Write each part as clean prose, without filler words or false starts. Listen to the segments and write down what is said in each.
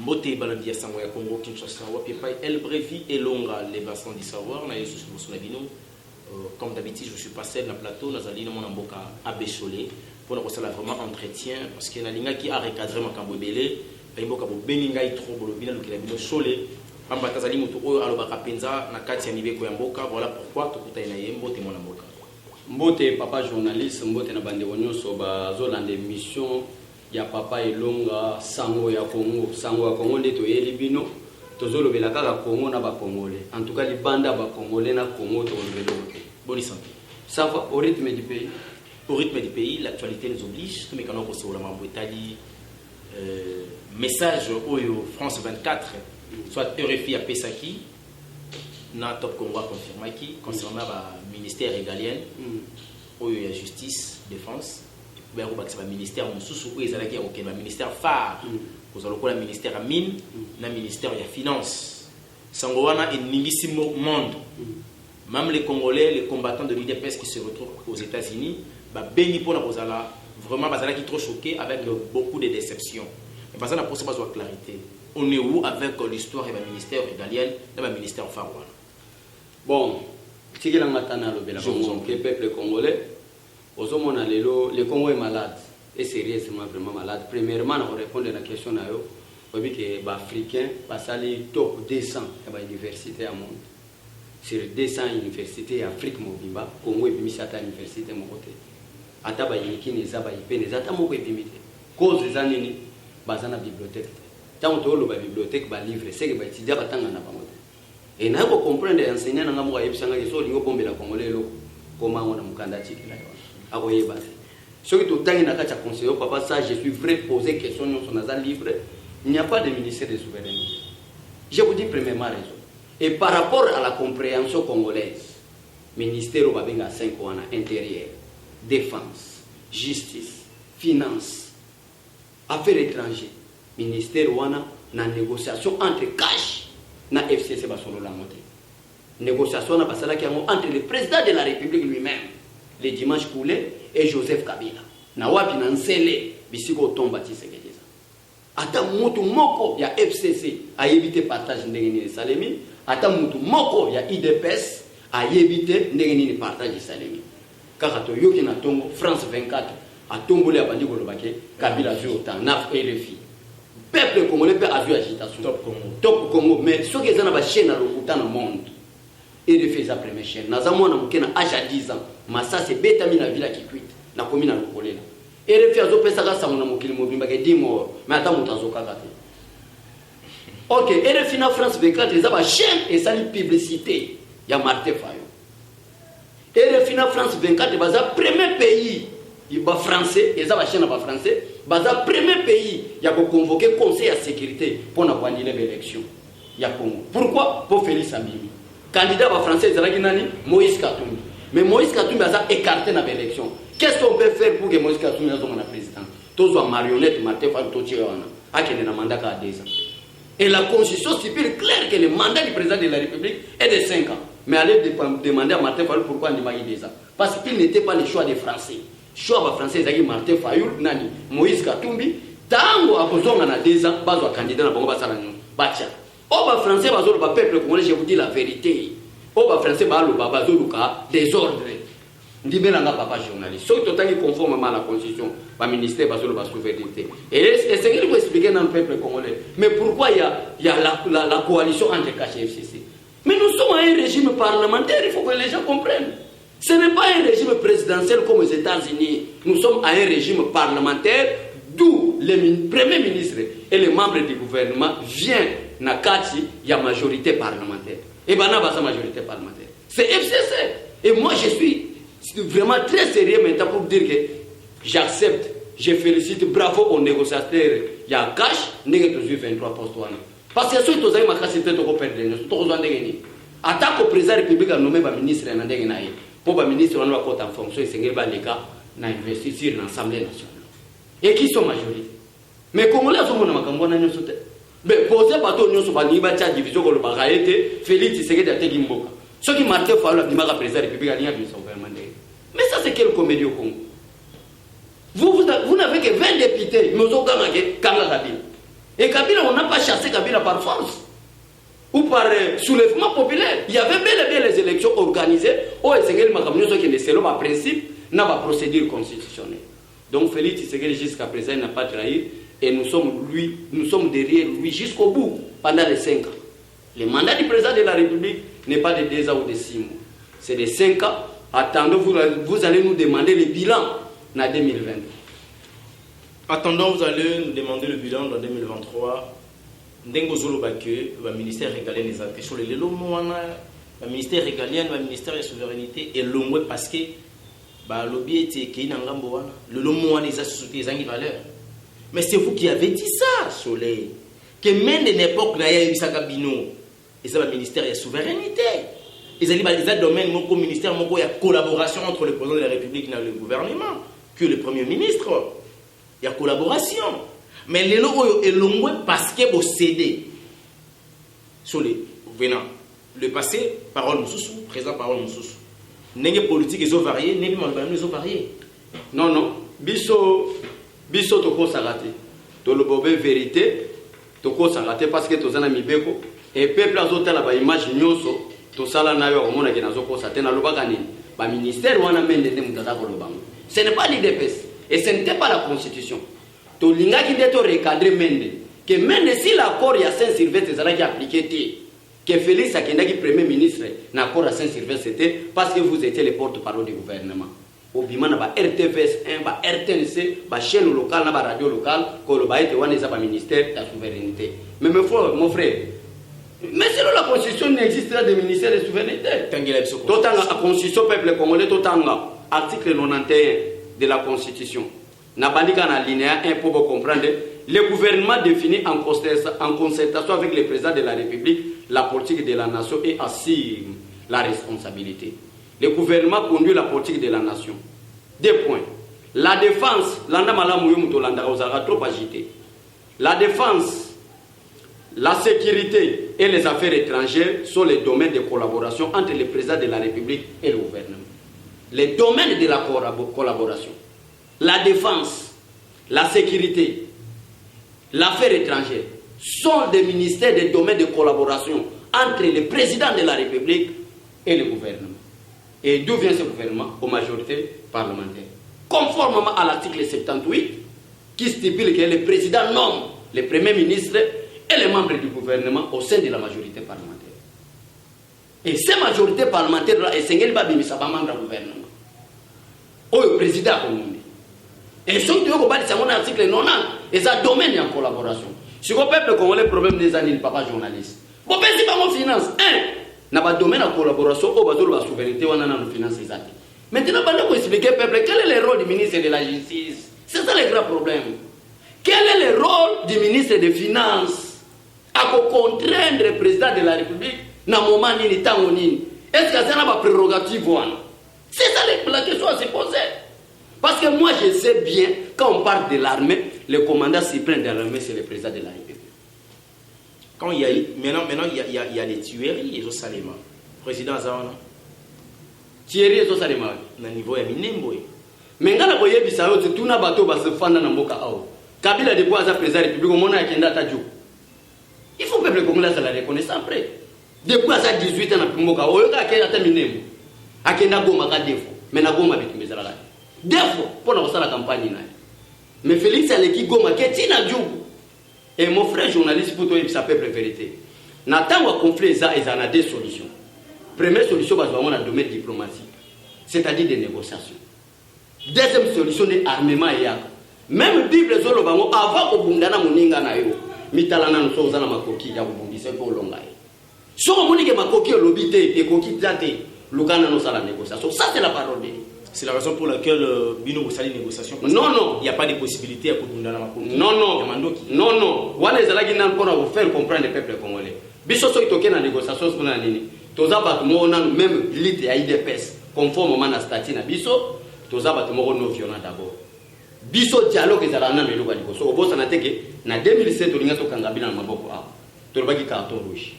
Mbote balandi ya sango ya Congo Kinshasa wapi pa El Brevi et Longa les bassins du savoir na yesu sur bino. Comme d'habitude je suis passé na plateau nazali na mona mboka abécholé pour na kosala vraiment entretien parce que na linga ki a recadrer makambo belé ba mboka bo beninga trop bolobina lokela bino cholé pamba tazali mutu oyo alobaka penza na kati ya mibeko ya mboka voilà pourquoi tokutai na ye Mbote mona mboka. Mbote papa journaliste Mbote na bande wonyoso bazolanda émission ya papa Elonga sango ya Congo nde toyeli bino tozolobela kaka Congo na ba Congolais en tout cas libanda ba Congolais na Congo tolobela te. Bonne santé. Ça va au rythme du pays. Au rythme du pays, l'actualité nous oblige. Tout mécano sur la Mambouetali message Oyo France 24 soit RFI à Pesaki na Top Congo confirmé qui concernant le ministère régalien Oyo ya justice défense ben le ministère Moussoussou où ils allaient qui le ministère phare vous allez le ministère à mine na ministère ya finance sangoana et ningissimo monde même les Congolais les combattants de l'UDPS qui se retrouvent aux États-Unis bah béni pour la Rosala vraiment bazala qui trop choqué avec beaucoup de déceptions mais parce que la procès besoin de clarité on est où avec l'histoire et le ministère régalien et le ministère phare bon si que la matana le peuple congolais le Congo est malade et sérieusement vraiment malade. Premièrement, on répond à la question que les Africains passent les top 200 à l'université à monde. Sur 200 universités Afrique Mobimba, Congo est mis à l'université mon côté. Ataba yiki neza ba ipene zata moko epimite. Cause des années bazana bibliothèque. Tant to lo ba bibliothèque ba livre c'est que ba étudiant batanga na bango. Et na ko comprendre enseignant na ngamo yebisanga ke so lingo bombe la Congolais lo comment on a mukanda tiki la. Ce qui est dans le conseiller, papa, ça, je suis vrai poser question sur nos livres. Il n'y a pas de ministère de souveraineté. Je vous dis premièrement raison. Et par rapport à la compréhension congolaise, ministère au 5 ans, intérieur, défense, justice, finance, affaires étrangères, ministère ou na négociation entre cash na FCC basolo la montée. Négociation na basala qui entre le président de la République lui-même. Le dimanche coulé et Joseph Kabila. Na wapi na nsele bisiko tomba tisekeza. Ata mutu moko ya FCC a évité partage ndenge ni Salemi, ata mutu moko ya IDPS a évité ndenge ni partage Salemi. Kaka to yoki na tongo France 24 a tombole abandi ko lobake Kabila zu autant na RFI. Peuple congolais peut avoir agitation. Top Congo mais ce que ezana ba chaîne na lokuta na monde. Et de faire sa première chaîne. Nazamo na mukena âge à 10 ans. Massa c'est bétami na villa qui cuite. Na commune na lokolela. Et de faire zo pesa ka sa na mukili mobimba ke 10 morts. Mais ata mutazo kakate. OK, et de fina France 24 les aba chaîne et ça une publicité. Ya Martin Fayo. Et de fina France 24 baza premier pays il ba français, les aba chaîne ba français, baza premier pays ya ko convoquer conseil de sécurité pour na annuler l'élection. Ya Congo. Pourquoi? Pour Félix Ambimi. Candidat français Zalaki Nani, Moïse Katumbi. Mais Moïse Katumbi a écarté dans l'élection. Qu'est-ce qu'on peut faire pour que Moïse Katumbi soit président? Tous en marionnette, Martin Fayou Totiwana, a qu'il ait un mandat à 10 ans. Et la constitution stipule clair que le mandat du président de la République est de 5 ans. Mais allez demander à Martin Fayou pourquoi il a 10 ans. Parce qu'il n'était pas le choix des Français. Le choix des Français, c'est Martin Fayou, Nani, Moïse Katumbi, Tango a besoin de 10 ans, pas de candidat à Bongo Bassalanyo. Batia. Oba français bazolo ba peuple congolais je vous dis la vérité. Oba français balo ba bazolo ka désordre. Ndibela nga papa journaliste. So totangi conformément à la constitution, ba ministère bazolo ba souveraineté. Et c'est ce qu'il faut expliquer dans le peuple congolais. Mais pourquoi il y a la coalition entre KH et FCC? Mais nous sommes à un régime parlementaire, il faut que les gens comprennent. Ce n'est pas un régime présidentiel comme aux États-Unis. Nous sommes à un régime parlementaire d'où le premier ministre et les membres du gouvernement viennent na kati ya majorité parlementaire. Et bana basa majorité parlementaire. C'est FCC. Et moi je suis vraiment très sérieux maintenant pour dire que j'accepte, je félicite, bravo aux négociateurs. Il y a cash, n'est que 23 postes. Parce que si tu as ma capacité de perdre, tu as besoin de gagner. Attaque au président de la République à nommer un ministre et un pour un ministre on va porter en fonction et c'est les cas na investir sur l'Assemblée nationale. Et qui sont majorité. Mais comment les hommes n'ont pas de mais posez pas ton nom sur la division que le bagaille Félix Tshisekedi a été Gimboka. Ce qui marque Fayou la dimanche président de la République a rien vu son gouvernement. Mais ça c'est quelle comédie au Congo? Vous n'avez que 20 députés, nous avons gagné Kanga Kabila. Et Kabila on n'a pas chassé soulèvement populaire. Il y avait bel et bien les élections organisées. Oh, et c'est que selon ma principe, n'a pas procédure constitutionnelle. Donc Félix Tshisekedi jusqu'à présent n'a pas trahi et nous sommes derrière lui jusqu'au bout pendant les 5 ans. Le mandat du président de la République n'est pas de 2 ans ou de 6 mois. C'est de 5 ans. Attendons, vous allez nous demander le bilan en 2020. Attendons, vous allez nous demander le bilan en 2023. Ndengozolo Baké, le ministère régalien des Affaires, le ministère régalien, le ministère de la souveraineté et l'ombre parce que lobby était qui n'a ngambo wana le lomo wana sociétés zangi valeur. Mais c'est vous qui avez dit ça, Soleil. Que même de l'époque là il y a eu ça kabino et ça le ministère de la souveraineté. Ils allaient baliser domaine mon ministère mon il y a collaboration entre le président de la République et le gouvernement que le premier ministre. Il y a collaboration. Mais les logos et l'ombre parce que vous cédez. Soleil, venant le passé parole moussous, présent parole moussous. N'est politique ils ont varié, n'est ils ont varié. Non, biso toko sarate. To le bobé vérité, toko sarate parce que tozana mibeko et peuple azotala ba image nyonso to sala nayo omona ke nazoko satena lobaka nini. Ba ministère wana mende ne mutata ko lobango. Ce n'est pas l'IDPS et ce n'était pas la constitution. To linga ki deto recadrer mende que même si l'accord ya Saint-Sylvestre ezalaki appliqué que Félix Akendaki premier ministre n'accord à Saint-Sylvestre c'était parce que vous étiez les porte-parole du gouvernement. Obima na ba RTVS 1 ba RTNC ba chaîne locale na ba radio locale ko lo ba ete wana za ba ministère de la souveraineté. Mais mon frère, mais selon la constitution il n'existe pas de ministère de souveraineté. Totanga la constitution peuple congolais totanga article 91 de la constitution. Na bandika na linéa 1 pour comprendre le gouvernement définit en concertation avec le président de la République la politique de la nation et assure la responsabilité. Le gouvernement conduit la politique de la nation. 2 points. La défense, la défense, la sécurité et les affaires étrangères sont les domaines de collaboration entre le président de la République et le gouvernement. Les domaines de la collaboration. La défense, la sécurité, l'affaire étrangère sont des ministères, des domaines de collaboration entre le président de la République et le gouvernement. Et d'où vient ce gouvernement? Aux majorités parlementaires. Conformément à l'article 78, qui stipule que le président nomme le premier ministre et les membres du gouvernement au sein de la majorité parlementaire. Et ces majorités parlementaires-là, et c'est un membre du gouvernement. Ou le président a commandé. Et ce qui est dans l'article 90, et ça domaine en collaboration. Si le peuple congolais, le problème des années, papa journaliste. Vous pensez pas mon finance? N'a pas domaine en collaboration, au bas de la souveraineté, on a nos finances exactes. Maintenant, vous expliquer au peuple quel est le rôle du ministre de la Justice. C'est ça le grand problème. Quel est le rôle du ministre des Finances à contraindre le président de la République dans le moment ni temps ni? Est-ce que ça n'a pas prérogative? C'est ça la question à se poser. Parce que moi, je sais bien, quand on parle de l'armée, le commandant suprême de l'armée, c'est le président de la République. Quand il y a maintenant il y a les tueries et les Salema. Président Azana. Tueries et les Salema. Na niveau ya minembo. Mais quand on a ça, tout na bateau va se fendre dans Mboka ao. Kabila de quoi président de la République au mona akenda tajo. Il faut que le Congolais ça la reconnaisse après. Depuis à 18 ans na Mboka ao ka akenda ta minembo. Akenda goma ka defo. Mais na goma bitu mezala la. Defo pour na la campagne na. Mais Félix Aleki goma ke tina djogu. Et mon frère journaliste, pour toi, il s'appelle la vérité. N'attends un conflit, il y a 2 solutions. Première solution, c'est dans le domaine diplomatique, c'est-à-dire des négociations. Deuxième solution, c'est l'armement. Même la Bible, avant que vous ayez moninga na yo, mitalana nous sommes dans ma coquille, ya bubundi c'est pour longa. Si on monique ma coquille l'obité et coquille date, l'ugana nous a la négociation. Ça c'est la parole de Dieu. C'est la raison pour laquelle Bino vous salue négociation. Non. Il n'y a pas de possibilité à Kouboundana Makoki. Non. Voilà les alagis n'ont pas vous faire comprendre le peuple congolais. Biso so itoke na négociation sur la ligne. Toza batmo na même l'IT à IDPS conformément à statut na biso. Toza batmo non violent d'abord. Biso dialogue ezala na melo baliko. So obosa na teke na 2007 olinga to kangabila na maboko a. Tolobaki carton rouge.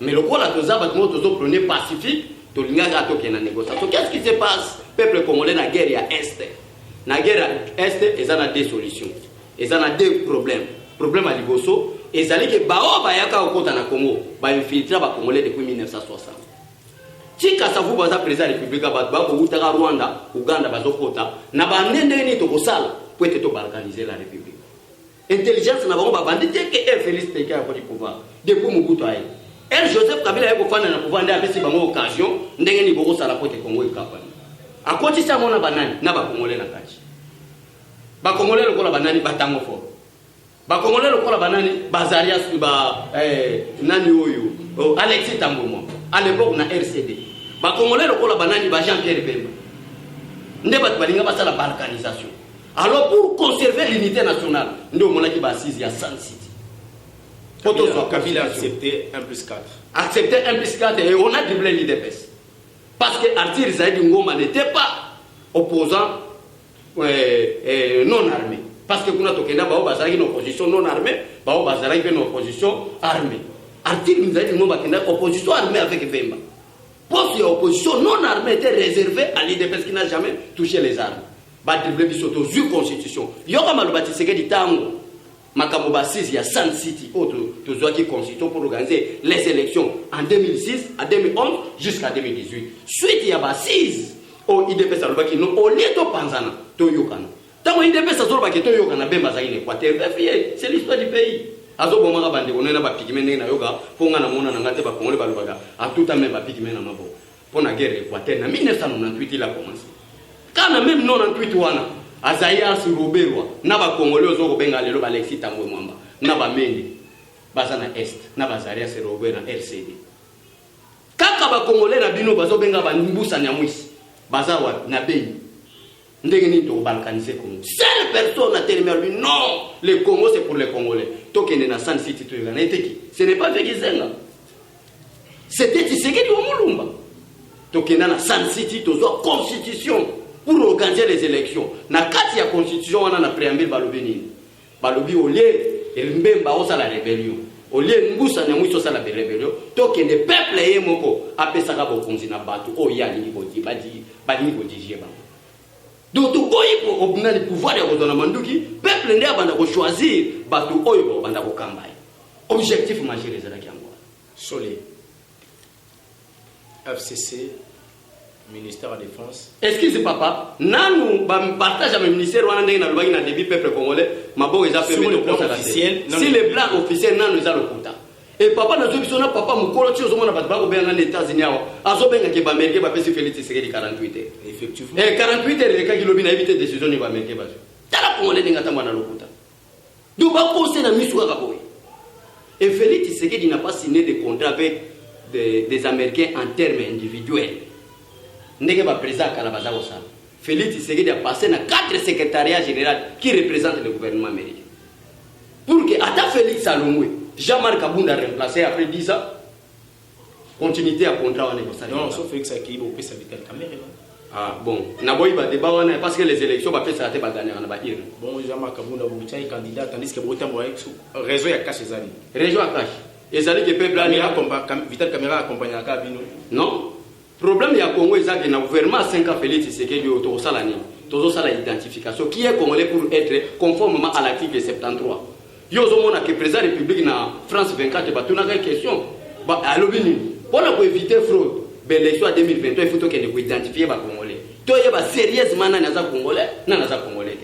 Mais le quoi la toza batmo tozo prôner pacifique. Tolinga gato ke na négociation. Qu'est-ce qui se passe? Peuple congolais na guerre à Est. Na guerre à Est, ils ont 2 solutions. Ils ont 2 problèmes. Problème à Liboso, ezali ke bao bayaka okota na Congo ba infiltrer ba Congolais depuis 1960 tika savu baza président république ba ko utaka Rwanda Uganda bazokota na bandende ni to kosala pour être to balkaniser la république intelligence na bango ba bandite ke Félix Tshisekedi a pris pouvoir depuis Mobutu ayi Joseph Kabila yako fana na pouvoir ndia pesi bango occasion ndenge ni boko sala pour te Congo ikapa akoti sa mona banani na ba Congolais na kati ba Congolais lokola banani batango fort ba Congolais lokola banani bazaria ba nani oyo Alexis Tambomo à l'époque na RCD ba Congolais lokola banani ba Jean-Pierre Bemba nde bat balinga basala balkanisation alors pour conserver l'unité nationale ndo monaki ba 6 ya Sun City Kabila a accepté 1+4 accepté 1+4 et on a dribblé l'IDPS parce que Arthur Zaïdi Ngoma n'était pas opposant non armé parce que kuna tokenda ba bazaki une opposition non armée ba bazaki une opposition armée Arthur Zaïdi Ngoma kenda opposition armée avec Vemba parce que l'opposition non armée était réservée à l'IDPS qui n'a jamais touché les armes ba dribblé bisoto zu constitution yoka malobati seke di tango makambo ba 6 ya Sun City to zoaki constitution pour organiser les élections en 2006 à 2011 jusqu'à 2018 suite ya ba 6 au IDPS alobaki no au lieu to panzana to yokana tango IDPS azolobaki to yokana bemba za ine kwa TVF c'est l'histoire du pays azo bomaka bande konena ba pigment na yoka ponga na mona na ngate ba kongole balobaka a tout à même ba pigment na mabo pona guerre Équateur na 1998 il a commencé kana même 98 wana Azaya Suroberwa na ba Congolais ozo benga lelo ba Alexis Tambwe Mwamba na ba Mende baza na Est na bazaria Serobe na RCD kaka ba Congolais na bino bazo benga ba Mbusa Nyamwisi baza wa na Beni ndenge ni to balkaniser Congo seule personne a terminé non le Congo c'est pour les Congolais tokende na Sun City to yana eteki ce n'est pas Vegizenga c'était Tshisekedi wa Mulumba tokenda na Sun City to zo constitution pour organiser les élections na kati ya constitution wana na préambule balobi nini balobi au lieu mbemba osa la rébellion au lieu Mbusa na mwiso sala rébellion tokende peuple ye moko apesaka bokonzi na bato o ya lingi bodi badi ko dijie ba donc to koyi ko obna le pouvoir ya kozona manduki peuple ndia banda ko choisir bato oyo banda ko kambay objectif majeur ezalaki yango Solé FCC ministère de la Défense. Excusez papa, nous partage avec le ministère wana ndenge na lobaki na début peuple congolais, mabo eza permis de officiel. Si le plan officiel nous a le quota. Et papa na zobi sona papa mukolo ti ozomona bato ba ko benga na États-Unis awa. Azobenga ke ba Américain ba pesi Félix Tshisekedi 48 heures. Effectivement. Et 48 heures le kaki lobi na éviter décision ni ba Américain ba. Tala congolais ndenge atamba na lokuta. Donc ba ko na misu ka boy. Et Félix Tshisekedi n'a pas signé de contrat avec des Américains en termes individuels. Ndenge ba président Kalabaza Osa. Félix Tshisekedi a passé dans 4 secrétariats généraux qui représentent le gouvernement américain. Pour que Ata Félix Salomoué, Jean-Marc Kabunda a remplacé après 10 ans, continuité à contrat en négociation. Non, sauf Félix Akili, on peut s'habiter la caméra. Ah bon, Naboy va débat parce que les élections va faire ça va gagner en Bahir. Bon, Jean-Marc Kabunda est candidat tandis que Brutam réseau ya cash ezali. Réseau à cash. Ezali que peuple là Vital Caméra accompagne la cabine. Non. Problème ya Congo ezaki na gouvernement 5 ans Félix Tshisekedi to sala ni. Tozo sala identification qui est congolais pour être conformément à l'article 73. Yo zo mona que président République na France 24 ba tuna ka question. Ba alobini pour éviter fraude. L'élection 2023 il faut que nous identifier ba congolais. To yeba sérieusement na za congolais, na za congolais.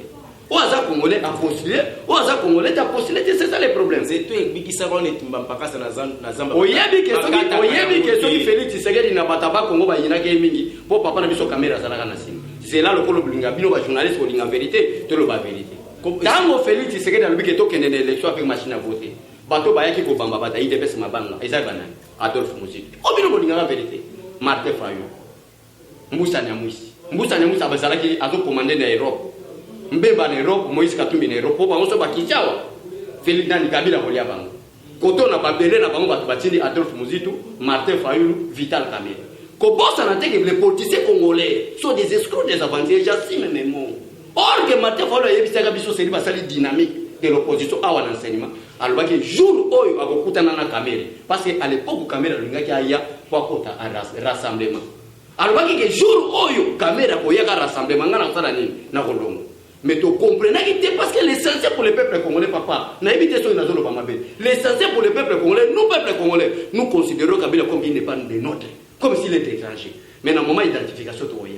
O za congolais a postulé, o za congolais a postulé, c'est ça le problème. C'est toi biki sa rone timba mpaka na zamba. Oyebi que soki Félix Tshisekedi na bataba Congo ba yina ke mingi, po papa na biso caméra zalaka na sim. C'est là le kolo blinga bino ba journaliste ko linga vérité, to lo ba vérité. Tango Félix Tshisekedi a que to kende l'élection avec machine à voter. Bato ba yaki ko bamba bata IDPS mabanga, eza bana Adolphe Muziki. O bino ko linga la vérité. Martin Fayo. Mbusa Nyamwisi abazalaki azo commander na Europe. Mbemba na Europe, Moïse Katumbi na Europe, ba ngoso ba kichawa. Félix Dani Kabila kolia bango. Koto na babele na bango batu batindi Adolphe Muzitu, Martin Fayulu, Vital Kamerhe. Ko bossa na teke les politiciens congolais sont des escrocs des aventuriers, j'assume mes mots. Or que Martin Fayulu yebisaka biso seri basali dynamique de l'opposition awa na enseignement. Alors que jour oyo akokutana na Kamerhe parce que à l'époque Kamerhe lingaki aya kwa kota rassemblement. Alors que jour oyo Kamerhe koyaka rassemblement ngana sala nini na kolongo. Mais tu comprenez parce que l'essentiel pour le peuple congolais, papa, l'essentiel pour le peuple congolais, nous, peuple congolais, nous considérons Kabila comme il n'est pas des nôtres, comme s'il était étranger. Mais dans le moment d'identification, tu vois.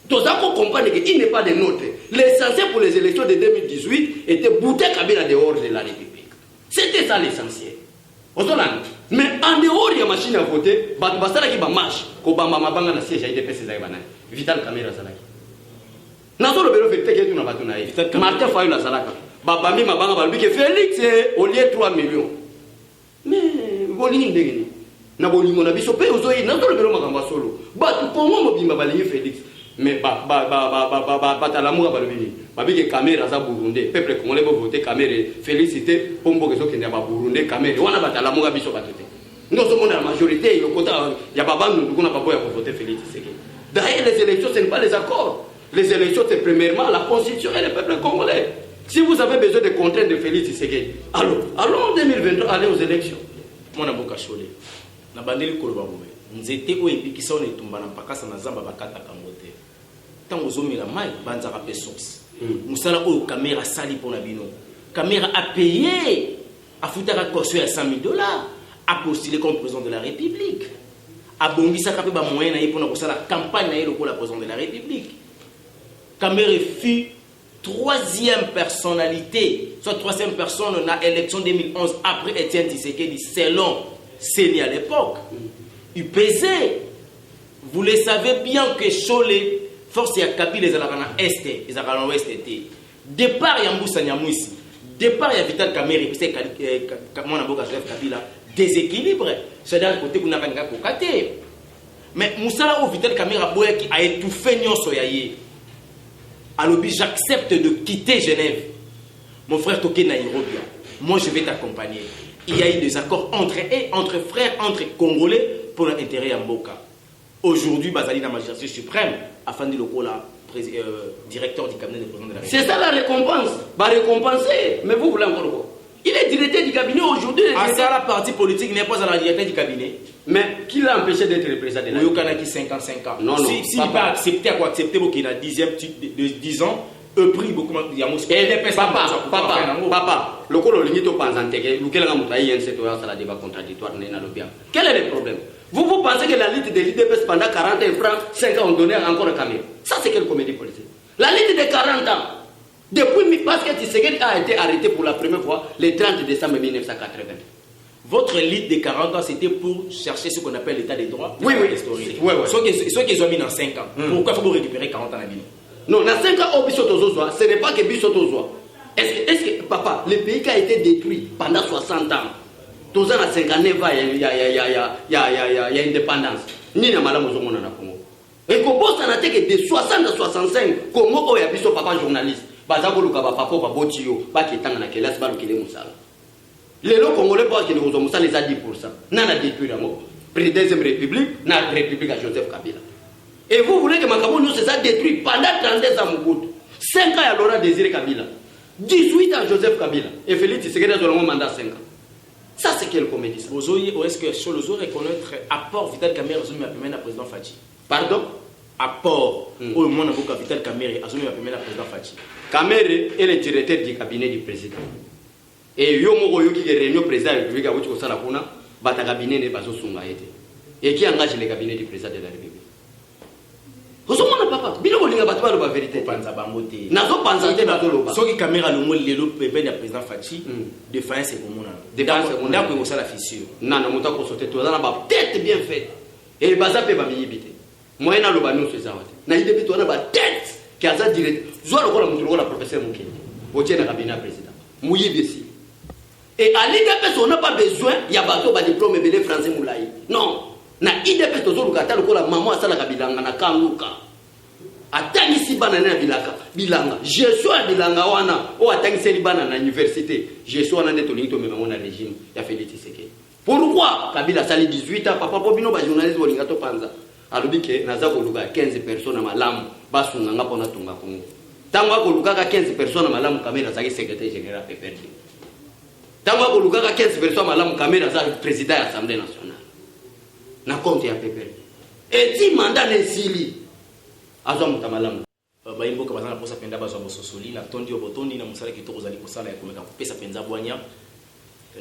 Donc, ça faut comprendre qu'il n'est pas des nôtres. L'essentiel pour les élections de 2018 était bouter Kabila dehors de la République. C'était ça l'essentiel. Mais en dehors de la machine à voter, il y a une marche, il y a un siège à IDPS, Vital Kamera Zalaki. Nazo le bélo fait que tu n'as pas tout Martin Fayou la Zalaka. Babami Mabanga Balbi que Félix au lieu 3 millions. Mais Bolini Ndegeni. Na Bolini on a biso pe ozoyi nazo le bélo makamba solo. Ba tu Congo mobimba balingi Félix. Mais batalamuka balobini. Babi que Kamera za Burundi, peuple congolais peut voter Kamera féliciter pombo que soki ndaba Burundi Kamera. Wana batalamuka biso batete. Nous sommes la majorité le kota ya babandu ndukuna baboya pour voter Félix Tshisekedi. D'ailleurs les élections ce n'est pas les accords. Les élections, c'est premièrement la constitution et le peuple congolais. Si vous avez besoin de contraintes de Félix Tshisekedi, allons en 2023, allez aux élections. Moi, je suis chole. Na bandeli koloba bobe. Nzete o epikisa on etumba na pakasa na zamba bakata kangote. Tango zomela mai banzaka pe source. Musala o caméra sali pour la bino. Caméra a payé a futaka caution à $100,000 a postulé comme président de la République. A bongisa ka pe ba moyen na pour na kosala campagne na yelo pour la président de la République. Kamere fut troisième personnalité, soit troisième personne dans l'élection 2011 après Étienne Tshisekedi, selon Séni à l'époque. Il pesait. Vous le savez bien que Cholet, force à Kabila, les Alakana Est, les Alakana Ouest étaient. Départ Yamboussa Nyamouissi, départ ya Vital Kamere, c'est comment on a Kabila, déséquilibre. C'est-à-dire côté qu'on a pas de mais Moussala ou Vital Kamere qui a étouffé Nyonso Yaye. Alors, j'accepte de quitter Genève. Mon frère Toké Nairobi, moi je vais t'accompagner. Il y a eu des accords entre frères, entre Congolais pour l'intérêt à Mboka. Aujourd'hui, Bazali dans la magistrature suprême, afin de le directeur du cabinet du président de la République. C'est ça la récompense. Va récompenser. Mais vous voulez encore quoi? Il est directeur du cabinet aujourd'hui. Ça, la partie politique n'est pas à la directeur du cabinet. Mais qui l'a empêché d'être le président de la République? Il y a 55 ans. Non, non. S'il va accepter, quoi accepter qu'il a 10 ans, prix beaucoup de papa, le colo limite au pensante que nous qu'elle a montré cette la débat contradictoire quel est le problème? Vous pensez que la lutte de l'IDPS pendant 40 ans francs, 5 ans on donnait encore un camion? Ça c'est quelle comédie politique? La lutte de 40 ans. Depuis parce que Tshisekedi a été arrêté pour la première fois le 30 décembre 1980. Votre lutte de 40 ans, c'était pour chercher ce qu'on appelle l'état des droits. Oui. Ceux qui ont mis dans 5 ans. Pourquoi il faut récupérer 40 ans à la vie? Non, dans 5 ans, ce n'est pas que Bissotozoa. Est-ce que, papa, le pays qui a été détruit pendant 60 ans, tous ans à 59 ans, il y a indépendance. Ni na malamu zongo na Congo. Et qu'on bosse en attaque de 60 à 65, comme moi, il y a Bisso papa journaliste. Bazako Lukaba papa, Babotio, Bakitang na Kelas, Balukile Moussala. Les lots congolais pensent que nous avons les a 10%. Nana détruit l'amour. Prix de la Deuxième République, la République à Joseph Kabila. Et vous voulez que Makabou nous s'est détruit pendant 32 ans Moukoutou. 5 ans à Laurent Désiré Kabila. 18 ans Joseph Kabila. Et Félix Tshisekedi a donné un mandat 5 ans. Ça c'est quelle comédie ça? Ou est-ce que Cholozo reconnaître apport Vital Kamere Azumi a permis à président Fachi? Pardon? Apport au monde de Vital Kamere Azumi a permis à président Fachi. Kamere est le directeur du cabinet du président. Et yo moko yo qui est réunion président de la République a wuti kosala kuna bata cabinet ne bazo sunga ete. Et qui engage le cabinet du président de la République. Vous savez papa, bilo bolinga batu ba la vérité. Panza bangote. Nazo panza te bazo loba. Soki caméra le mot lelo pebe ya président Fachi défense c'est pour mona. Défense c'est mona ko sala fissure. Nana muta ko sote to na ba tête bien faite. Et baza pe ba miyibite. Moi na loba no se zawate. Na ide bito na ba tête qui a za direct. Zo lo ko la mutu ko la professeur Mukende. Otie na cabinet président. Muyibi si. Et à l'IDPS, on n'a pas besoin, il y a bateau, il y a diplôme, il y a français moulaï. Non. Na IDPS, on a la maman à la bilanga, na kanguka. Atangi si banana bilaka, bilanga. Je suis à bilanga wana, ou atangi si banana à l'université. Je suis à l'université, mais mon régime, il y a fait des Tshisekedi. Pourquoi Kabila sali 18 ans, papa Bobino, journaliste, Bolingato Panza. Alors, que Naza Koluka 15 personnes à Malam, Basunganga Pona Tunga Kongo. Tanga Koluka 15 personnes à Malam, Kamera Zaki, secrétaire général, PPRD. Tangwa Kolukaka 15 personnes malamu Kamera za président de l'Assemblée nationale. Na compte ya PPRD. Et si mandat ne sili azwa mutamalamu. baimboka bazana posa penda bazwa bososoli na tondi obotondi na musala kitoko zali kosala ya komeka pesa penza bwanya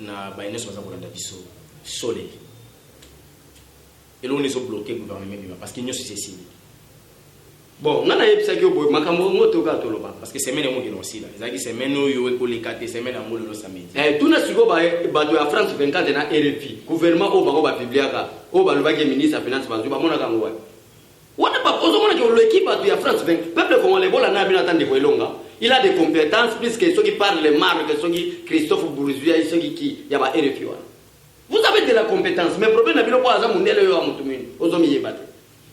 na baeneso baza kolanda biso sole eloni zo bloquer gouvernement bima parce que nyoso c'est signé. Bon ngana yebisa ke boy makambo ngoto ka toloba parce que semaine mo ngino sila ezaki semaine oyo ekolekate semaine amolo lo samedi tuna siko ba bato ya France 24 na RFI gouvernement o bako ba publiaka o ba lobaki ministre finance bazo ba mona kango wana pa ozo mona ke l'équipe bato ya France 20 peuple congolais bola na bina tande ko elonga il a des compétences plus que ceux qui parlent le marbre que ceux qui Christophe Bourgeois ceux qui ya ba RFI wana vous avez de la compétence mais problème na bino ko aza mundele yo amutumini ozo mi yebate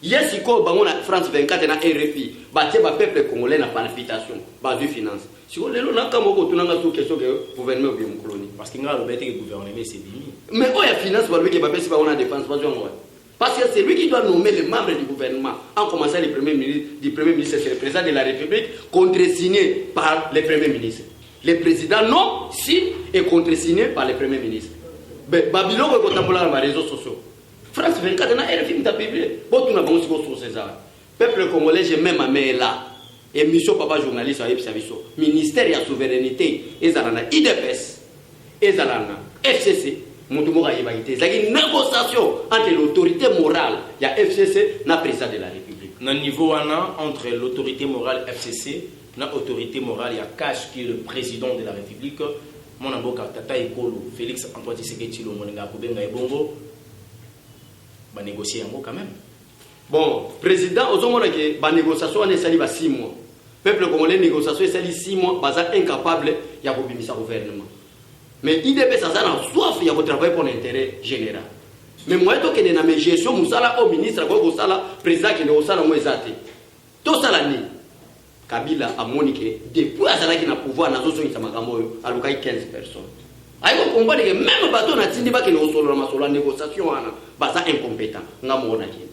yes iko bango na France 24 na RFI batie ba peuple congolais na palpitation ba du finance siko lelo na kamo ko tunanga tout question que gouvernement bi mkoloni parce que ngalo bete que gouvernement c'est bimi mais o ya finance ba lui ke ba pesi ba ona défense pas ngwa parce que c'est lui qui doit nommer les membres du gouvernement en commençant le premier ministre c'est le président de la République contresigné par le premier ministre le président non signe et contresigné par le premier ministre Babylone ko tambola na réseaux sociaux France 24 na RFI m'a publié. Bon, tout n'a pas aussi sur César. Peuple congolais, j'ai même amé là. Et mission papa journaliste à Epsaviso. Ministère de la souveraineté. Et Zalana IDPS. Et Zalana FCC. Montumora Yébagité. C'est une négociation entre l'autorité morale. Il y a FCC et le président de la République. Dans le niveau entre l'autorité morale FCC et l'autorité morale, il y a Cash qui est le président de la République. Mon avocat Tata Ekolo, Félix Antoine Tshisekedi, Moninga Kubenga et Bongo. Va négocier un mot quand même. Bon, président, aux hommes qui va négociation on est sali 6 mois. Peuple congolais négociation sali 6 mois, baza incapable il y a bimisa gouvernement. Mais IDP ça a soif il y a travailler pour l'intérêt général. Mais moi to que na me gestion musala au ministre ko sala président qui ne sala mo ezate. To sala ni Kabila a moniqué depuis azala qui na pouvoir na zo so makambo yo alukai 15 personnes. Aïko comprendre que même bateau na tindi ba ke no solo na solo négociation ana baza incompétent nga mo na kini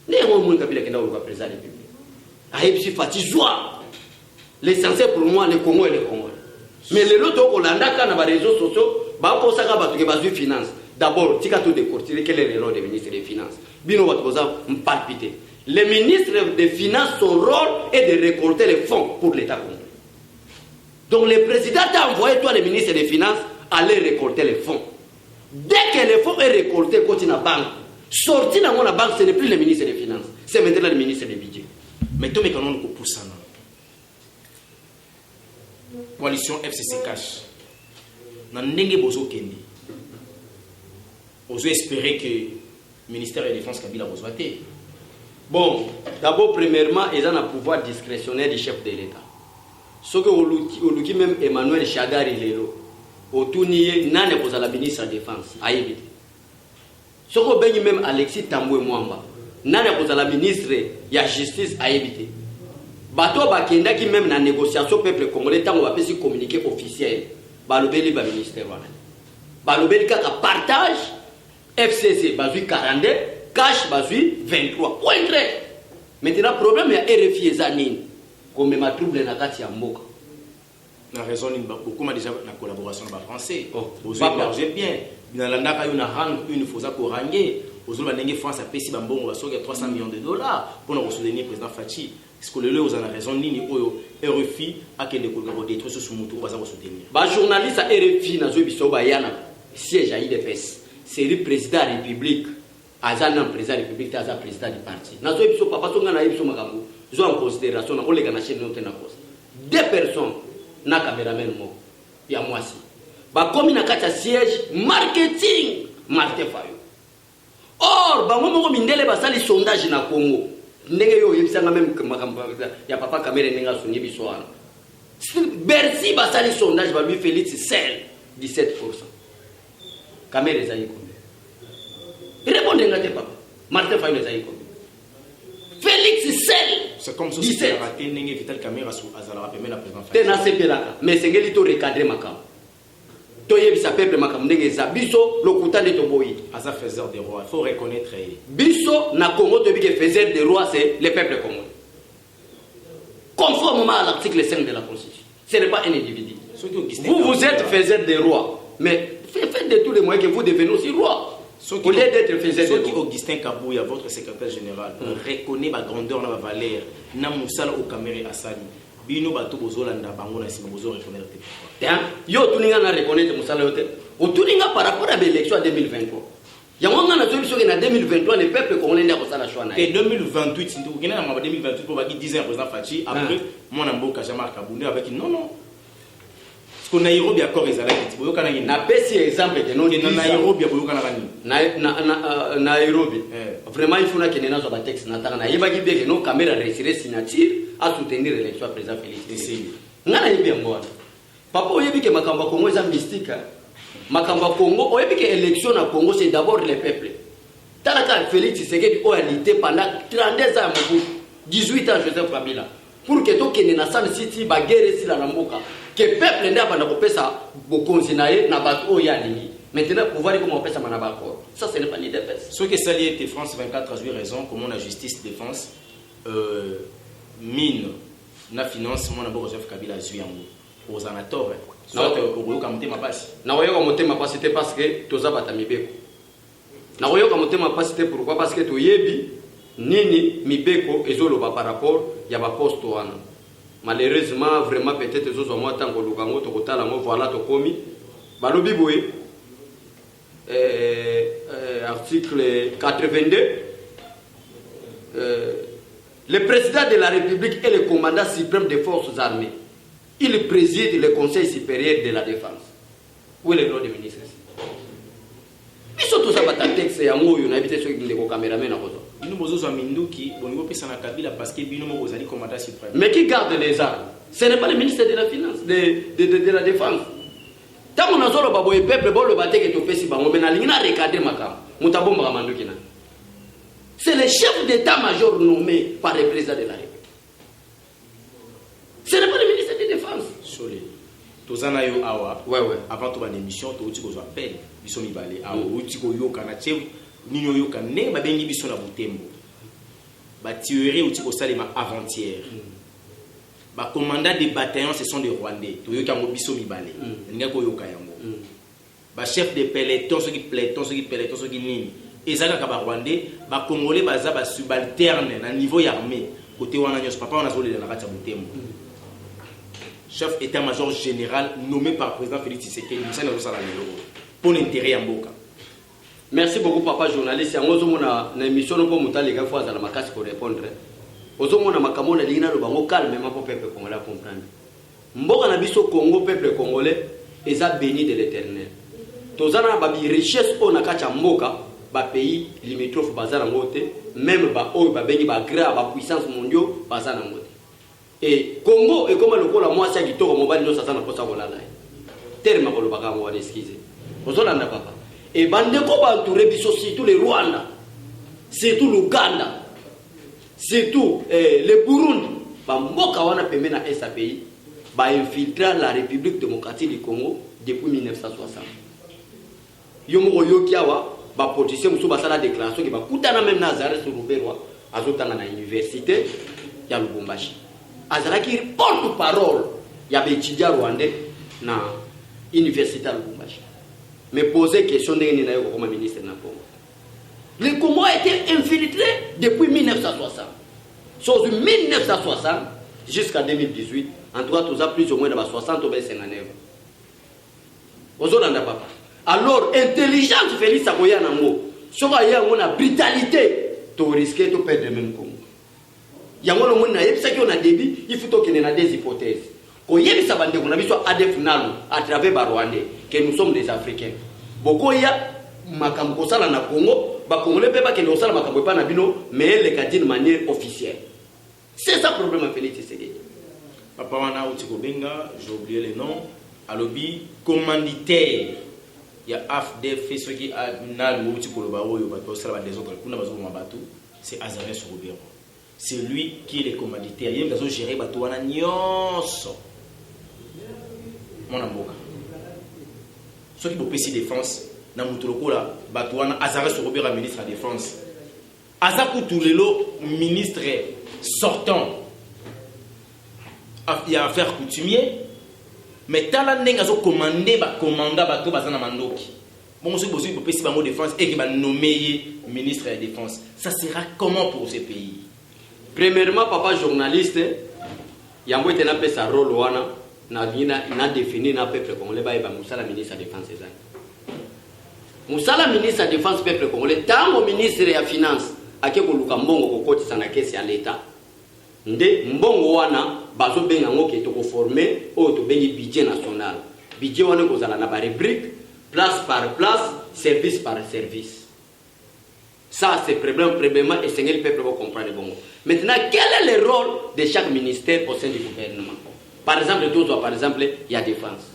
ne mo mo Kabila kenda au président de la République aïe si fati joie l'essentiel pour moi le Congo et le Congo mais les autres au Hollanda kana ba réseaux sociaux ba ko saka bato ke bazu finance d'abord tika tout décortiquer quel est le rôle des ministres des finances bino bato boza palpiter les ministres des finances son rôle est de récolter les fonds pour l'état congolais donc le président t'a envoyé toi le ministre des finances aller récolter les fonds. Dès que les fonds est récolté, quand il y a banque, sorti dans la banque, ce n'est plus le ministre des Finances, c'est maintenant le ministre des Budgets. Mais tout le monde pour ça. Coalition FCC Cash. Dans n'engé bozo kendi. Oso espérer que le ministère de la Défense Kabila reçoité. Bon, d'abord premièrement, ils ont un pouvoir discrétionnaire du chef de l'État. Ce que Oluki même Emmanuel Chagari Lelo. Otuniye nane ko la ministre de la Défense ayebite soko benyi même Alexis Tambwe Mwamba nane ko la ministre ya justice ayebite bato bakenda ki même na négociation peuple congolais tango ba pesi communiqué officiel balobeli ba ministère wana balobeli kaka partage FCC bazui 42 cash bazui 23 point très maintenant problème ya RFI ezanini comme ma trouble na kati ya mboka. Na raison beaucoup m'a déjà la collaboration avec les Français. Vous avez bien. Dans la naka une rang une fois ça corangé. Aux autres la France a payé bambon va sortir 300 millions de dollars pour nous soutenir le président Fachi. Est-ce que le vous en a raison ni RFI a que des collaborateurs détruire ce sous-moto va ça soutenir. Ba journaliste à RFI na zo biso ba yana siège à IDPS. C'est le président de la République. Azana président de la République aza président du parti. Na zo biso papa songa na biso makambo. Zo en considération na olega na chaîne note na cause. Deux personnes na caméraman mo ya mwasi ba komi na kati siège marketing Martin Fayo or ba momo mindele basali sondage na Congo ndenge yo yebisanga même makambo ya papa caméra ninga soni biswana Bercy basali sondage ba lui Félix Sel 17%. Caméra za yiko répondez ngate papa Martin Fayo za yiko Félix Sel. C'est comme ça que a raté n'engé vital caméra sur Azala rappelle la président. Tena sepelaka mais sengeli to recadrer makam. To yebisa peuple makam ndenge za biso lokuta de toboyi. Asa faiseur des rois, il faut reconnaître. Biso na Congo to bige faiseur des rois c'est le peuple congolais. Conformément à l'article 5 de la Constitution. Ce n'est pas un individu. Vous êtes faiseur des rois mais faites de tous les moyens que vous devenez aussi roi. Au lieu d'être faisait ce qui Augustin Kabouya, votre secrétaire général, reconnaît la grandeur, la valeur, na musala au Cameroun Assani. Bino bato bozolanda bango na sima bozo reconnaître. Yo tuninga na reconnaître musala yote. O tuninga par rapport à l'élection en 2023. Yamanga na solution que en 2023 le peuple congolais n'a pas la choix na. Et 2028 si tu gagnes en 2028 pour baki 10 ans président Fachi après mon amboka Jean-Marc Kabunda avec non. Parce que Nairobi accord ezalaki boyo kana ngina. Na pesi exemple que non na Nairobi boyo kana ngani. Na Nairobi. Vraiment il faut na kenena zo ba texte na tanga na yebaki bien que non caméra retirer signature à soutenir l'élection à président Félix Tshisekedi. Ngana yebi ngwana. Papa oyebi que makamba Congo eza mystique. Makamba Congo oyebi que élection na Congo c'est d'abord le peuple. Talaka Félix Tshisekedi a lutté pendant 32 ans Mobutu, 18 ans Joseph Kabila pour que to kenena San City ba guerre si la mboka. Que le peuple n'a pas de ça, beaucoup na bateau ya lingi. Maintenant, pouvoir dire comment on fait ça manabako. Ça, ce n'est pas l'idée. Ce que ça lié France 24 a eu raison, comment la justice défense mine na finance mon abord Joseph Kabila a eu un aux anatores. Soit au royaume comme ma passe. Na royaume comme ma passe c'était parce que toza batamibeko. Na royaume comme ma passe c'était pourquoi parce que to yebi nini mibeko ezoloba par rapport ya ba poste wana. Malheureusement vraiment peut-être zo moi tant que lukango to kotala mo voilà to komi balobi boye article 82 le président de la République est le commandant suprême des forces armées. Il préside le Conseil supérieur de la défense. Où est le nom du ministre? Ils sont tous à battre texte et à moi on habite sur le caméraman à Rosa. Nous avons un Minduki, on va passer à Kabila parce que nous avons un commandant suprême. Mais qui garde les armes? Ce n'est pas le ministre de la Finance, de la Défense. Tant qu'on a solo babo et peuple, bon le bâté que tu fais si bas, on a l'ingénieur recadré ma cam. Moutabomba Ramandukina. C'est le chef d'état-major nommé par le président de la République. Ce n'est pas le ministre de la Défense. Solé. Tozana yo awa. Ouais. Avant toute l'émission, tu as besoin d'appel. Ils sont mis balés. Awa, tu as yo kanache. Nino yo kané, ba bengi biso na butembo. Ba tuerie ou tu as salé ma avant-hier. Ba commandant des bataillons, ce sont des Rwandais. Tu as yo kango biso mi balé. Nga ko yo kayango. Ba chef de peloton, ceux qui peloton, ceux qui nini. Ezaka ka ba Rwandais, ba Congolais baza ba subalterne na niveau armé. Côté wana nyos papa on a zolé na kati ya butembo. Chef état-major général nommé par le président Félix Tshisekedi, pour l'intérêt en Boka. Merci beaucoup, papa journaliste. On a une émission pour monter les gars à la macasse pour répondre. On a un macamon à l'ina le bango calme, même pour peuple congolais comprendre. Mboka na biso Congo, peuple congolais, est béni de l'éternel. Tozana babi richesse on a kacha mboka, ba pays limitrophe bazar en moté, même ba oy ba béni ba grave ba puissance mondiale bazar en moté. Et Congo est comme le coup la moitié qui tourne au mobile de Satan pour savoir là. Tellement pour le bagage on va l'excuser. Vous allez papa. Et bandeko ba entouré biso surtout les Rwanda, surtout l'Ouganda, surtout le Burundi, ba mboka wana pembe na SAPI, ba infiltrer la République démocratique du Congo depuis 1960. Yomo yokiawa ba politicien muso ba sala déclaration ki ba kutana même na Nazareth sur Ruberwa azotanga na université ya Lubumbashi. Azalaki porte-parole ya étudiant rwandais na université à Lubumbashi. Me poser question ndenge na yo comme ministre na Congo. Le Congo a été infiltré depuis 1960. Sur 1960 jusqu'à 2018, en tout cas tous plus ou moins dans 60 ou 59. Ozolanda papa. Alors intelligence Félix Akoya nango. Soka ya ngona brutalité, to risquer to perdre le même Congo. Yango lo mona yebisa ki on a débit, il faut qu'il y ait des hypothèses. Ko yebisa bande ko na biso ADF nalu à travers ba Rwandais que nous sommes des Africains. Boko ya makambo sala na Congo, ba Congolais pe ba ke sala makambo pa na bino, mais le cas d'une manière officielle. C'est ça le problème à Félix Tshisekedi. Papa wana utiko benga, j'ai oublié le nom, alobi commanditaire. Il y a AFDF ceux qui a nalu utiko lo ba oyo ba to sala ba des autres kuna bazo mabatu, c'est Azaré Sorobero. C'est lui qui est le commanditaire. Il a géré Batouana Nyonso. Mon amboka. Ceux qui ont payé défense, Namutoloko la Batouana, Azaré Sorobera, ministre de la Défense. Azakou Toulelo, ministre sortant. Il y a affaire coutumier. Mais Talaneng a commandé, commanda Batou Bazana Mandoki. Bon, si vous avez une défense et qui va nommer ministre de la Défense, ça sera comment pour ce pays? Premièrement, papa journaliste, il y a un rôle na défini na peuple congolais ba musala ministre de la Défense ezali. Musala ministre de la Défense peuple congolais tango ministre ya finance ake koluka mbongo kokotisa na kesi ya l'État. Nde mbongo wana bazo benga ngoke to ko former o to bengi budget national. Budget wana kozala na ba rubrique place par place, service par service. Ça c'est probablement et c'est le peuple va comprendre bon. Maintenant, quel est le rôle de chaque ministère au sein du gouvernement? Par exemple, par exemple, il y a défense.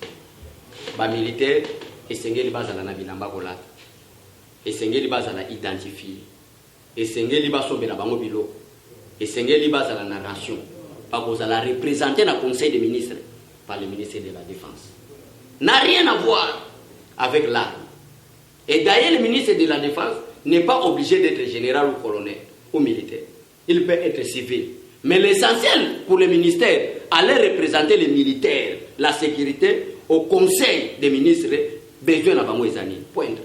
Ba militaire et sengeli bazala na bilamba kolata. Et sengeli bazala identifier. Et sengeli basobela bango bilo. Et sengeli bazala na nation. Pas kozala représenter na conseil des ministres par le ministère de la Défense. N'a rien à voir avec l'arme. Et d'ailleurs, le ministre de la Défense n'est pas obligé d'être général ou colonel ou militaire. Il peut être civil. Mais l'essentiel pour le ministère, aller représenter les militaires, la sécurité, au conseil des ministres, besoin d'avoir des années. Point.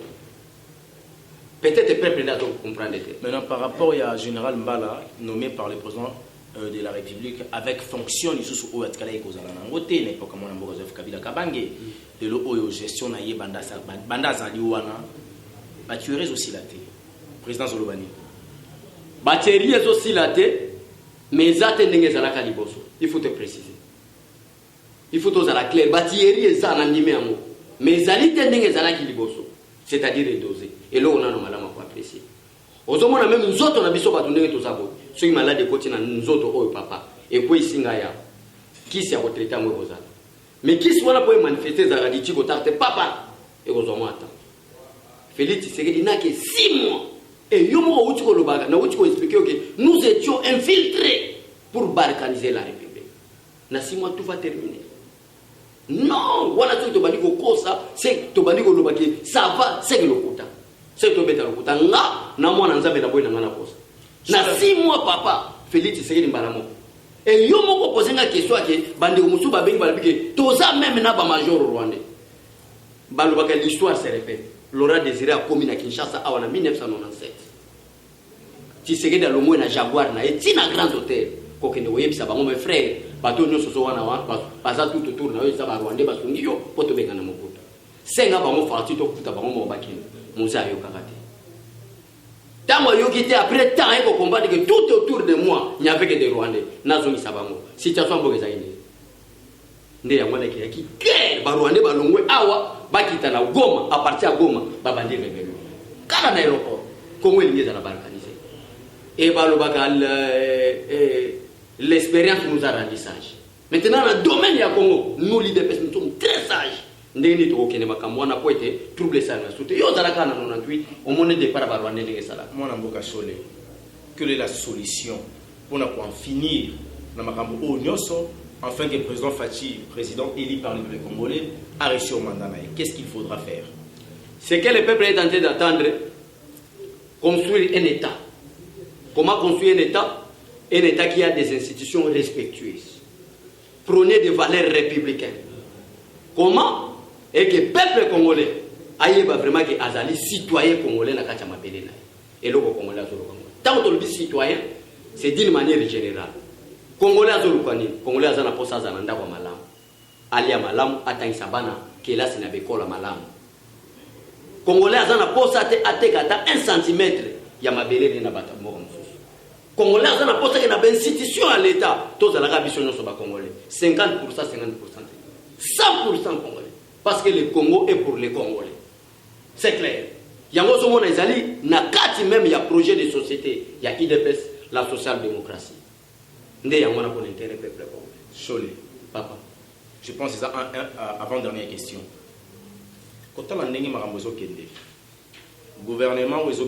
Peut-être peuple là donc comprendre. Maintenant, par rapport à Général Mbala, nommé par le président de la République, avec fonction du sous au Atkalaï Kozala Nangote, n'importe comment Joseph Kabila Kabange, de l'eau gestion naïe Banda Zaliwana, Batuerez aussi la télé. Président Zolobani. Batuerez aussi la télé. Mais il faut te préciser. Il faut que la clair. Mais c'est-à-dire doser. Et là, on a normalement pour apprécier. Aux hommes, on a même nous autres, on a besoin de donner tout ça. Ceux qui sont malades de côté, nous autres, oh papa. Et puis, ici, qui s'est retraité à moi, mais qui soit là pour manifester, ça a dit, tu papa. Et aux hommes, attends. Félix, il n'a que 6 mois. Et nous étions infiltrés pour balkaniser la République. Dans 6 mois, tout va terminer. Non, c'est que ça va, c'est que le kota. C'est que le kota. Dans 6 mois, papa, Félix, c'est que et yo moko poser une question que bande musu ba bengi balabike toza même na ba major rwandais. Balobaka l'histoire se répète. Laura Désiré a commis à Kinshasa en 1997. Tshisekedi a l'homme na Jaguar na et na grand hôtel. Kokende woyeb sa bango mes frères, bato nyoso so wana wa baza tout autour na yo sa ba rwandais basungi yo poto benga na mokuta. Senga bango farti to kuta bango mo bakini. Musa yo kakati. Tango yo quitté après temps et combattre que tout autour de moi, il n'y avait que des Rwandais. Nazongi sabango. Situation boge zaine. Nde ya mwana ki guerre ba Rwandais ba longwe awa ba kita na Goma à partir à Goma ba bandi rebelle. Kana na aéroport Congo lié dans la balkanisé. Et ba lobaka l'expérience nous a rendu sages. Maintenant dans le domaine du Congo, nous les DPS nous sommes très sages. Ndeni to okene makambo na ko ete trouble ça na soute yo zalaka na 98 au monde de para ba Rwandais ndenge sala. Mwana mboka Sholé. Quelle est la solution pour en finir dans makambo o nyoso afin que le président Fachi, président élu par le peuple congolais, a reçu au mandat? Qu'est-ce qu'il faudra faire? Ce que le peuple est en train d'attendre, construire un État. Comment construire un État? Un État qui a des institutions respectueuses, prôner des valeurs républicaines. Comment? Et que le peuple congolais aille vraiment que azali citoyen congolais na kacha mapele na. Et le congolais azolo Congo. Tant que le citoyen, c'est d'une manière générale. Congolais azolo kwani, congolais azana posa azana ndako malamu. Ali ya malamu atangisa bana kelasi na bekola malamu. Congolais azana posa atekata 1 cm ya mabelele na bata moko mususu. Congolais azana posa ke na ben institution à l'état, tous à la rabition no so ba congolais. 50%, 50%. 100% congolais. Parce que le Congo est pour les Congolais. C'est clair. Il y a un même il y a projet de société. Il y a IDPS, la social-démocratie. Il y a un intérêt peuple congolais. Cholé. Papa. Je pense que c'est avant-dernière question. Quand on a un gouvernement où il y a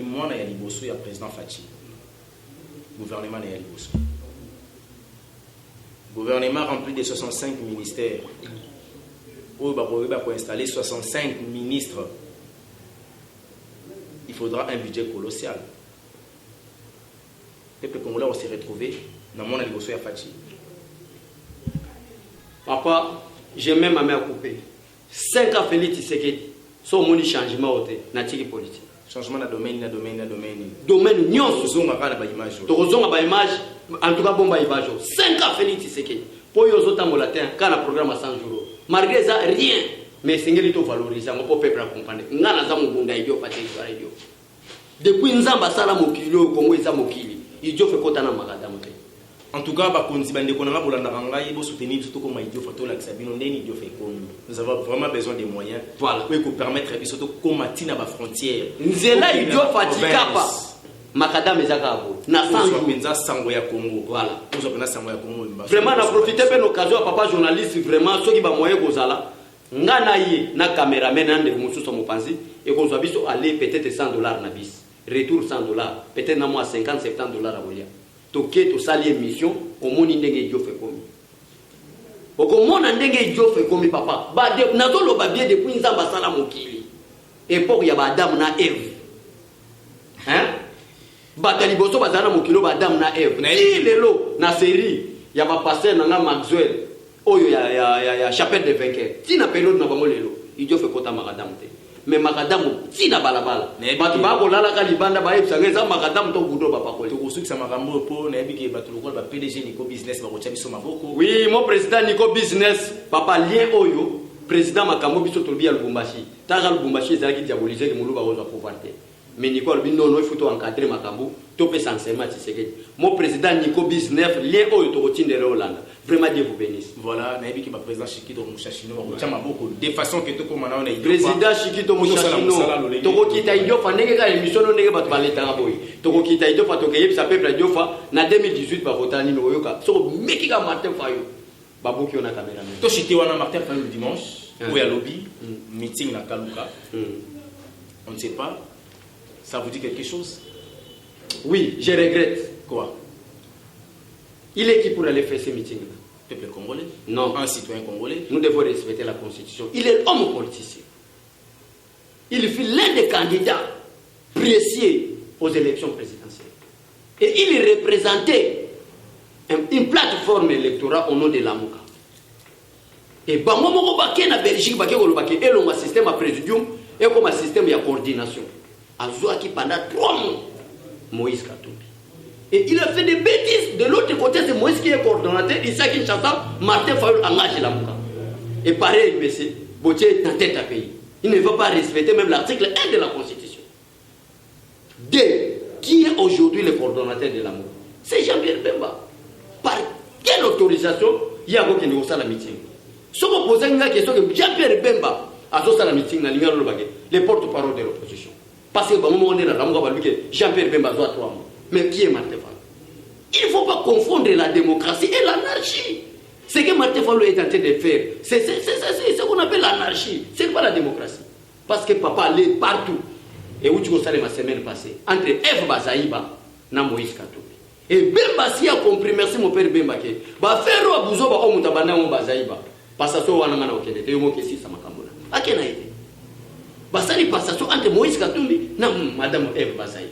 moi il y a le président Fachi. Gouvernement il y a le gouvernement rempli de 65 ministères. Pour installer 65 ministres, il faudra un budget colossal. Le peuple congolais va se retrouver dans mon négociation à Fachi. Papa, j'ai même ma mère coupée. 5 ans Félix Tshisekedi, so moni changement ote na tiki politique changement na domaine domaine nyonso tozonga kana ba image tozonga ba image en tout cas bomba image 5 ans Félix Tshisekedi po yo zotambola te kana programme 100 jours malgré ça rien mais singeli to valoriser ngo peuple accompagner ngana za mugunda idio pate kwa idio depuis nzamba sala mokili Kongo eza mokili idio fe kota na makadamu te. En tout cas, il soutenir surtout comme idiot photo là idiot fait comme nous avons vraiment besoin des moyens voilà pour permettre surtout comme matina ba frontière nzela idiot fatikapa makadam ezakabo na sango ya Congo voilà on sango ya Congo vraiment na profiter pe l'occasion papa journaliste vraiment ceux qui ba moyen kozala ngana ye na cameraman ande mususu mopanzi et qu'on soit biso aller peut-être $100 na bis retour $100 peut-être na moi $50-70 à voler toke to sali émission au moni ndenge idiot fait komi okomona ndenge idiot fait komi papa ba de nazolo ba bien depuis nzamba sala mokili époque ya ba Adam na Eve hein batali boso bazana mokilo ba Adam na Eve na lelo na série ya ba passer na Maxwell oyo ya chapelle des vainqueurs tina période na bango lelo idiot fait kota makadam te mais makadamu tina balabala batu ba kolala ka libanda ba yebisa ngeza makadamu to gudo ba pakole to kusuki sa makambo po na yebiki batu lokol ba PDG Nico Business ba kocha biso maboko oui mon président Nico Business papa lien oyo président makambo biso to bia Lubumbashi tanga Lubumbashi ezaki diaboliser ke muluba ozo pauvreté mais Nico albi non il faut to encadrer makambo to pe enseignement Tshisekedi mon président Nico Business lien oyo to kotindela Hollande vraiment Dieu vous bénisse. Voilà, na yebiki ba président Chikito Mushashino ba kocha maboko de façon que to komana na président Chikito Mushashino to kokita idio fa ndenge ka émission no ndenge batu baleta boy to kokita idio fa to ke yebisa peuple idio fa na 2018 ba votani no yoka so meki ka Martin Fayou babuki ona caméra to chité wana Martin Fayou le dimanche ou ya lobby meeting na Kaluka on ne sait pas ça vous dit quelque chose? Oui, je regrette. Quoi? Il est qui pour aller faire ce meeting? Peuple congolais? Non. Un citoyen congolais? Nous devons respecter la constitution. Il est homme politicien. Il fut l'un des candidats précieux aux élections présidentielles. Et il représentait une plateforme électorale au nom de l'Amouka. Et bango moko baké na Belgique baké kolobaki elonga système à présidium et comme un système de coordination. Azouaki pendant 3 mois Moïse Katumbi. Et il a fait des bêtises. De l'autre côté, c'est Moïse qui est coordonnateur. Issa Kinshasa, Martin Fayou engage la Mouka. Et pareil, monsieur, Botier est en tête à pays. Il ne veut pas respecter même l'article 1 de la Constitution. 2. Qui est aujourd'hui le coordonnateur de la Mouka? C'est Jean-Pierre Bemba. Par quelle autorisation il y a qui nous la meeting? Si vous posez une question que Jean-Pierre Bemba a fait la meeting, les porte-parole de l'opposition. Parce que on est là, Jean-Pierre Bemba doit 3 mois. Mais qui est Martin Fayou? Il ne faut pas confondre la démocratie et l'anarchie. Ce que Martin Fayou est en train de faire, c'est ce qu'on appelle l'anarchie. Ce n'est pas la démocratie. Parce que papa allait partout. Et où tu as la semaine passée, entre F. Bazaïba et Moïse Katumbi. Et Bemba si a compris, merci mon père Bemba, que va faire un bouzo ba omu tabana on Bazaïba. Passation wana ngana okende te yomo kesi sama kamona. Akena ide. Basali passation entre Moïse Katumbi et madame F. Bazaïba.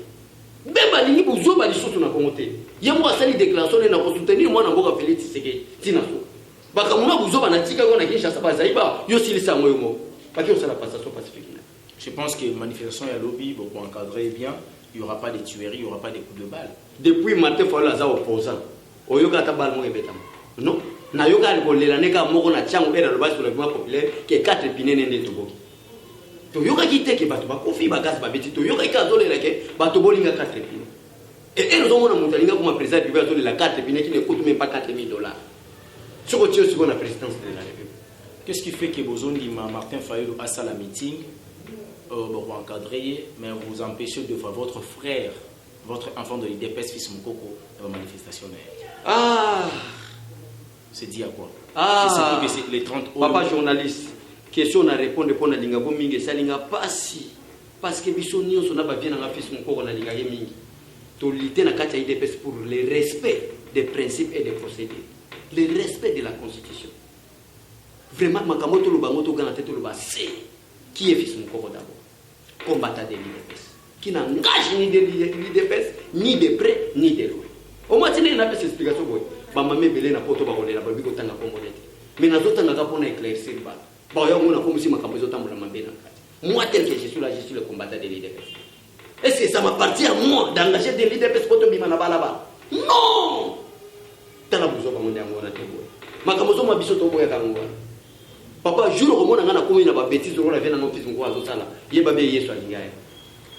Bemba lingi bouzo ba lisusu na kongote. Yemo asali déclaration na ko soutenir moi na mboka Félix Tshisekedi tina so. Bakamuna bouzo ba na tika ko na Kinshasa Bazaïba yo silisa moyomo. Parce que ça la passation pacifique. Je pense que manifestation et lobby pour encadrer bien, il n'y aura pas de tueries, il n'y aura pas de coups de balle. Depuis Martin Fayou aza opposant. Oyoka ta balle mo ebetama. Non, na yoka kolela neka moko na chango era le bas sur le mouvement populaire que 4 pinene ndé toboki. To yoka kite ke bato ba kofi ba gas ba beti to yoka ka zolela ke bato bolinga 4 pinene. Et elles ont mon montalinga comme président du gouvernement de la 4 pinene qui ne coûte même pas $4,000. Ce que tu es sur la présidence de la République. Qu'est-ce qui fait que Bozondi Martin Fayou a ça la meeting? Pour encadrer, mais vous empêchez de voir votre frère, votre enfant de l'IDPS, fils Moukoko, dans la manifestation. Ah! C'est dit à quoi? Ah! C'est les 30 euros. Papa journaliste, question à répondre pour la linga mingi, ça linga pas si. Parce que bisonio son aba bien dans fils Moukoko na linga mingi. To lité na katia IDPS pour le respect des principes et des procédés. Le respect de la Constitution. Vraiment, makamoto lo bangoto gana tete lo ba c'est qui est fils Moukoko d'abord. Combattant de l'IDPS, qui n'engage ni de l'IDPS, ni de près, ni de loin. Au moins, il y a une explication. Mamamé belé na poto ba kolela ba biko tanga kombolete. Mais na zotanga ka pona éclaircir ba. Ba yo mona comme si makambo zotambula mambena kati. Moi, tel que je suis là, je suis le combattant de l'IDPS. Est-ce que ça m'appartient à moi d'engager de l'IDPS pour te mettre là-bas? Non! T'as la besoin de mon amour à toi. Ma camozo m'a biso to boya kango. Papa, jour au monde on a commis na bêtise on a vient dans fils ngwa zo sala. Yeba be yeso alinga.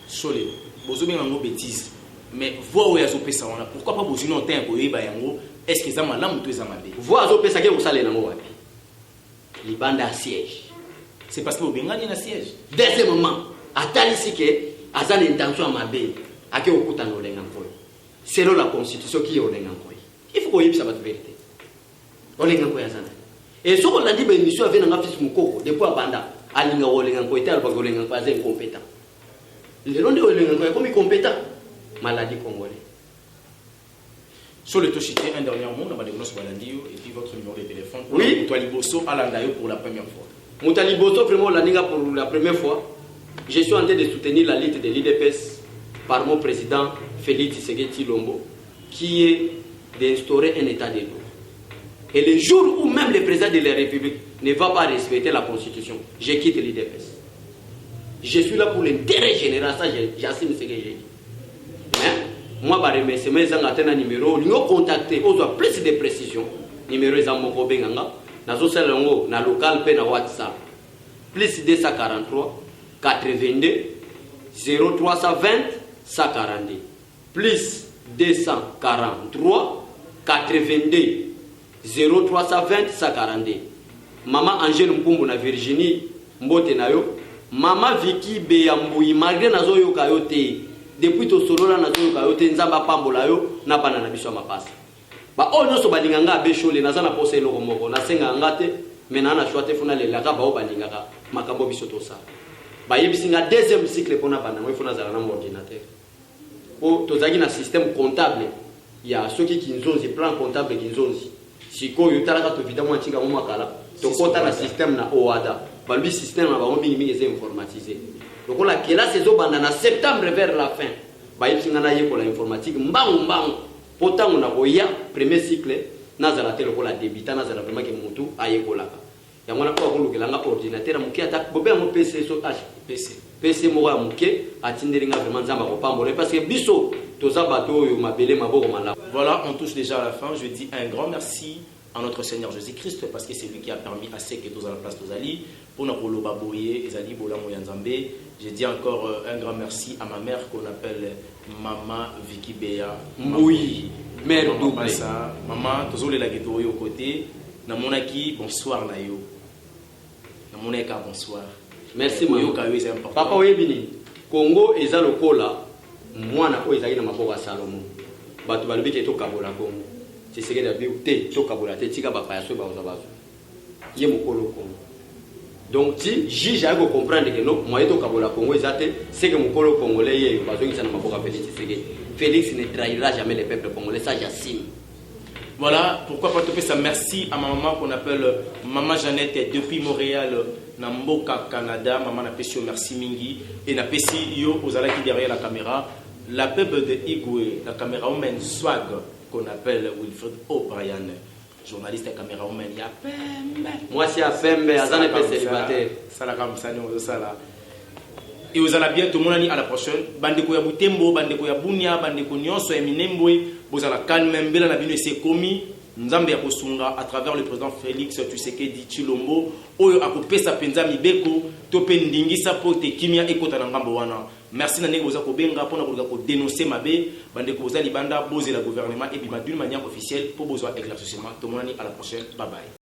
Solé, bozo bien ngo bêtise. Mais voix où yazo pesa wana. Pourquoi pas bozo non tempo yeba yango? Est-ce que ça malamu to ezamabe? Voix zo pesa ke usale na ngo wapi? Libanda siège. C'est parce que au bengani na siège. Deuxièmement, atalisi ke azana intention à mabe ake okuta no lenga nkoy. Selon la constitution qui est au lenga nkoy. Il faut qu'on y ait sa vérité. On est en azana. Et ce qu'on a dit ben émission avec un fils mukoko depuis abanda alinga olenga nkoy tel ba olenga nkoy azé incompétent. Le long de olenga nkoy comme incompétent maladie congolais. Sur le Toshité, un dernier mot, on va développer sur Balandio et puis votre numéro de téléphone. Oui. Moutali Bosso à Landayo pour la première fois. Moutali Bosso, vraiment, l'Aninga pour la première fois. Je suis en train de soutenir la lutte de l'IDPS par mon président Félix Tshisekedi Tshilombo, qui est d'instaurer un état de droit. Et le jour où même le président de la République ne va pas respecter la Constitution, je quitte l'IDPS. Je suis là pour l'intérêt général, ça j'assume ce que j'ai dit. Mais, moi, je remercie mes un numéro, nous contacter, on a plus de précisions. Numéro est en moko benganga, nazo selongo na local pe na WhatsApp. Plus 243 82 0320 142. Plus 243 82 0320 142. Maman Angèle Mpumbu na Virginie Mbote nayo, Maman Vicky Beyambui malgré nazo yo kayote. Depuis to solola nazo yo kayote nzamba pambola yo na bana na biso mapasa. Ba o nyoso balinganga abeshole nazana pose eloko moko na senga ngate mena na choite funa le laka ba o balingaka makambo biso to sa. Ba yebisinga deuxième cycle pona bana mo funa zala na ordinateur. O tozaki na système comptable ya soki kinzonzi plan comptable kinzonzi. Siko yo talaka to évidemment tinga mo makala to kota na système na OADA. Ba lui système na ba mo mingi mingi informatisé. Donc la classe ezo banda na septembre vers la fin. Ba yebisinga na yeko la informatique mbangu Pourtant, on a voyé premier cycle, nazala telo ko la débita nazala vraiment que mutu ayekola. Ya mwana ko ko lukelanga ordinateur muke attaque bobe mo PC so PC mo ya muke atinderinga vraiment nzamba ko pambola parce que biso toza bato yo mabele maboko mala. Voilà, on touche déjà à la fin. Je dis un grand merci à notre Seigneur Jésus-Christ parce que c'est lui qui a permis à ceux qui sont à la place d'Ozali pour nous baboyer ezali bola mo yanzambe. Je dis encore un grand merci à ma mère qu'on appelle Maman Vicky Beya. Oui, mère double. Maman, tozole la gueto yo côté. Na monaki bonsoir na yo. Na monaka bonsoir. Merci maman. C'est important. Papa oyebini. Congo eza lokola mwana ko ezali na maboko ya Salomo. Bato balobi ke to kabola Congo. C'est ce que d'abi te to kabola te tika ba pa yaso ba ozabazo. Ye mokolo Congo. Donc si juge a comprendre que non, moi to kabola Congo ezate, c'est que mokolo congolais ye bazo ngisa na maboko Félix Tshisekedi. Félix ne trahira jamais le peuple congolais, ça j'assume. Voilà, pourquoi pas te faire ça. Merci à ma maman qu'on appelle Maman Jeannette depuis Montréal, Namboka, Canada. Maman n'a pas merci Mingi. Et n'a pas yo aux qui derrière la caméra. La peuple de Igwe, la caméra humaine swag qu'on appelle Wilfred O'Brien. Journaliste à caméra humaine, il y a Pembe. Moi, c'est à Pembe, Azan est pas célibataire. Ça la comme ça, nous, ça là. Et vous allez bien, tout le monde à la prochaine. Bandeko ya Butembo, Bandeko ya Bunia, Bandeko Nyonso, Eminembwe, vous allez calmer, Mbela na bino ese komi, Nzambe ya kosunga à travers le président Félix Tshisekedi Tshilombo, oyo akopesa penza mibeko, tope ndingisa pote kimia ekota na ngambo wana. Merci na ndeko za kobenga pona ko dénoncer mabe, bandeko boza libanda boze la gouvernement et bima d'une manière officielle pour besoin éclaircissement. Tout le monde à la prochaine. Bye bye.